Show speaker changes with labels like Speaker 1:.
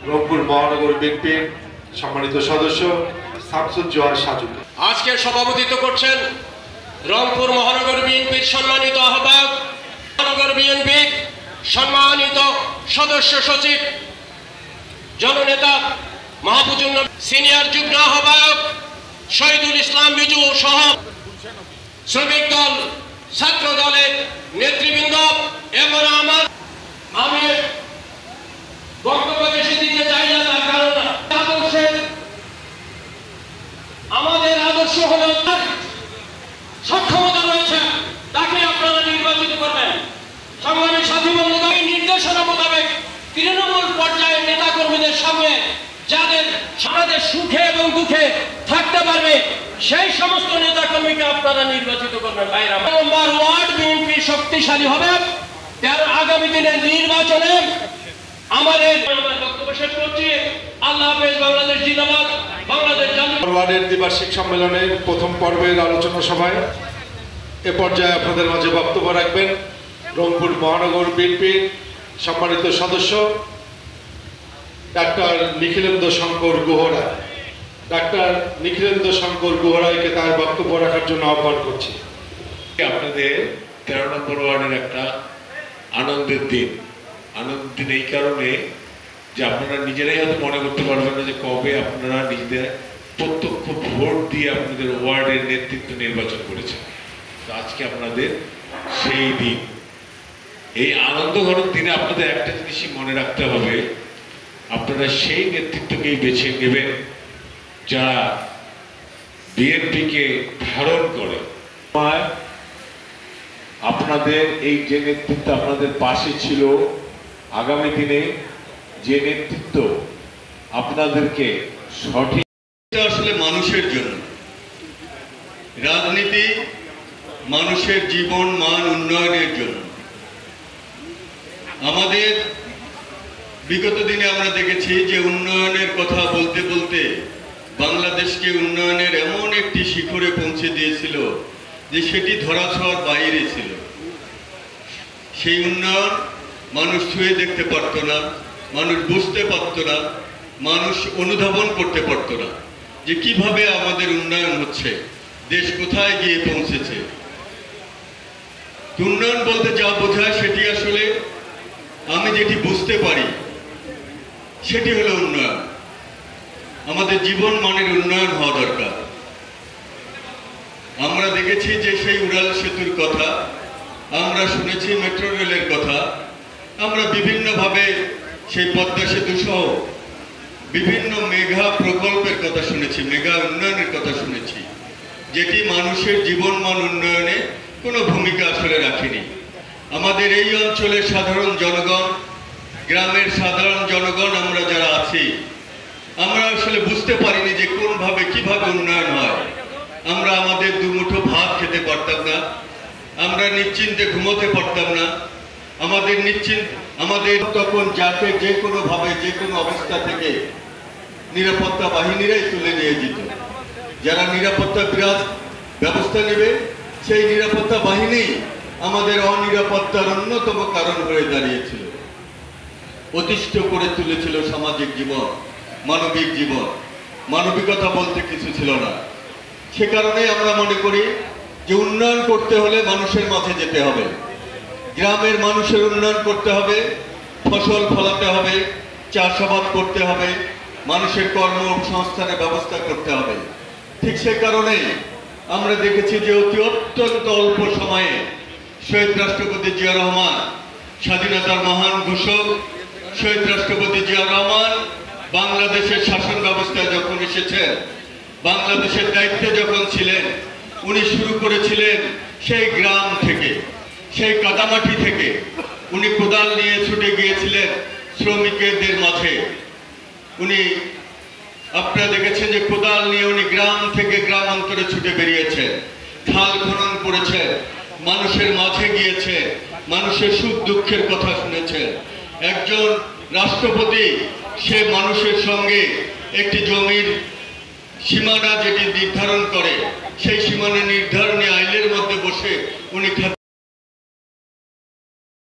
Speaker 1: রংপুর মহানগর বিএনপির সম্মানিত সদস্য শামসুজ্জোহর সাজু
Speaker 2: আজকে সভাপতিত্ব করছেন রংপুর মহানগর বিএনপির সম্মানিত আহ্বায়ক, মহানগর বিএনপির সম্মানিত সদস্য সচিব, জননেতা মাহফুজুর নবী, সিনিয়র যুগ্ম আহ্বায়ক শহীদুল ইসলাম বিজু সহ শ্রমিক দল, ছাত্র দলের নেতৃবৃন্দ এবং আমি বক্তব্য বেশি দিতে চাই না, তার কারণ আমাদের আদর্শ হল সক্ষমতা রয়েছে, তাকে আপনারা নির্বাচিত করবেন। সংগ্রামী সাথী বন্ধুদের নির্দেশনা মোতাবেক তৃণমূল পর্যায়ের নেতা কর্মীদের সঙ্গে যাদের সমাজের সুখে এবং দুঃখে থাকতে পারবে সেই সমস্ত নেতা কর্মীকে আপনারা নির্বাচিত করবেন। নম্বর ওয়ার্ড বিএনপি শক্তিশালী হবে। তার আগামী দিনের নির্বাচনে আমাদের বক্তব্য শেষ করছি। আল্লাহ হাফেজ। বাংলাদেশ জিন্দাবাদ। বাংলাদেশ
Speaker 1: ওয়ার্ডের দ্বিবার্ষিক সম্মেলনের প্রথম পর্বের আলোচনা সভায় এ পর্যায়ে আপনাদের মাঝে বক্তব্য রাখবেন রংপুর মহানগর বিএনপির সম্মানিত সদস্য ডাক্তার নিখিলেন্দ্র শঙ্কর গুহরা। ডাক্তার নিখিলেন্দ্র শঙ্কর গুহরাইকে তার বক্তব্য রাখার জন্য আহ্বান করছি।
Speaker 3: আপনাদের 13 নম্বর ওয়ার্ডের একটা আনন্দের দিন। আনন্দের দিন এই কারণে যে আপনারা নিজেরাই হয়তো মনে করতে পারবেন না যে কবে আপনারা নিজেদের প্রত্যক্ষ ভোট দিয়ে আপনাদের ওয়ার্ডের নেতৃত্ব নির্বাচন করেছেন। তো আজকে আপনাদের সেই দিন। এই আনন্দ ঘরের দিনে আপনাদের একটা জিনিসই মনে রাখতে হবে, আপনারা সেই নেতৃত্বকেই বেছে নেবেন যারা বিএনপিকে ধারণ করে। আপনাদের এই যে নেতৃত্ব আপনাদের পাশে ছিল, আগামী দিনে যে নেতৃত্ব আপনাদেরকে সঠিক,
Speaker 4: আসলে মানুষের জন্য রাজনীতি, মানুষের জীবন মান উন্নয়নের জন্য। আমাদের বিগত দিনে আমরা দেখেছি যে উন্নয়নের কথা বলতে বলতে বাংলাদেশকে উন্নয়নের এমন একটি শিখরে পৌঁছে দিয়েছিল যে সেটি ধরাছোঁয়ার বাইরে ছিল। সেই উন্নয়ন মানুষ ছুঁয়ে দেখতে পারত না, মানুষ বুঝতে পারত না, মানুষ অনুধাবন করতে পারত না যে কিভাবে আমাদের উন্নয়ন হচ্ছে, দেশ কোথায় গিয়ে পৌঁছেছে। উন্নয়ন বলতে যা বোঝায় সেটি আসলে আমি যেটি বুঝতে পারি সেটি হলো উন্নয়ন। আমাদের জীবন মানের উন্নয়ন হওয়া দরকার। আমরা দেখেছি যে সেই উড়াল সেতুর কথা, আমরা শুনেছি মেট্রো রেলের কথা, আমরা বিভিন্নভাবে সেই পদ্মা সেতু সহ বিভিন্ন মেগা প্রকল্পের কথা শুনেছি, মেগা উন্নয়নের কথা শুনেছি, যেটি মানুষের জীবন মান উন্নয়নে কোনো ভূমিকা আসলে রাখেনি। আমাদের এই অঞ্চলের সাধারণ জনগণ, গ্রামের সাধারণ জনগণ আমরা যারা আছি, আমরা আসলে বুঝতে পারিনি যে কোনভাবে কিভাবে উন্নয়ন হয়। আমরা আমাদের দুমুঠো ভাত খেতে পারতাম না, আমরা নিশ্চিন্তে ঘুমোতে পারতাম না। আমাদের তখন যাকে যে কোনোভাবে যে কোনো অবস্থা থেকে নিরাপত্তা বাহিনীরাই তুলে নিয়ে যেত। যারা নিরাপত্তা বিরাজ ব্যবস্থা নেবে সেই নিরাপত্তা বাহিনী আমাদের অনিরাপত্তার অন্যতম কারণ হয়ে দাঁড়িয়েছিল, অতিষ্ঠ করে তুলেছিল সামাজিক জীবন, মানবিক জীবন। মানবিকতা বলতে কিছু ছিল না। সে কারণে আমরা মনে করি যে উন্নয়ন করতে হলে মানুষের মাঝে যেতে হবে, গ্রামের মানুষের উন্নয়ন করতে হবে, ফসল ফলাতে হবে, চাষাবাদ করতে হবে, মানুষের কর্মসংস্থানের ব্যবস্থা করতে হবে। ঠিক সে কারণেই আমরা দেখেছি যে অত্যন্ত অল্প সময়ে শহীদ রাষ্ট্রপতি জিয়া রহমান, স্বাধীনতার মহান ঘোষক শহীদ রাষ্ট্রপতি জিয়া রহমান বাংলাদেশের শাসন ব্যবস্থায় যখন এসেছেন, বাংলাদেশের দায়িত্বে যখন ছিলেন, উনি শুরু করেছিলেন সেই গ্রাম থেকে, সেই কাদামাটি থেকে। উনি কোদাল নিয়ে ছুটে গিয়েছিলেন শ্রমিকদের মাঝে। উনি আপনারা দেখেছেন যে কোদাল নিয়ে উনি গ্রাম থেকে গ্রামান্তরে ছুটে বেরিয়েছে, খাল খনন করেছে, মানুষের মাঝে গিয়েছে, মানুষের সুখ দুঃখের কথা শুনেছে। একজন রাষ্ট্রপতি সে মানুষের সঙ্গে একটি জমির সীমানা যেটি নির্ধারণ করে, সেই সীমানা নির্ধারণী আইনের মধ্যে বসে উনি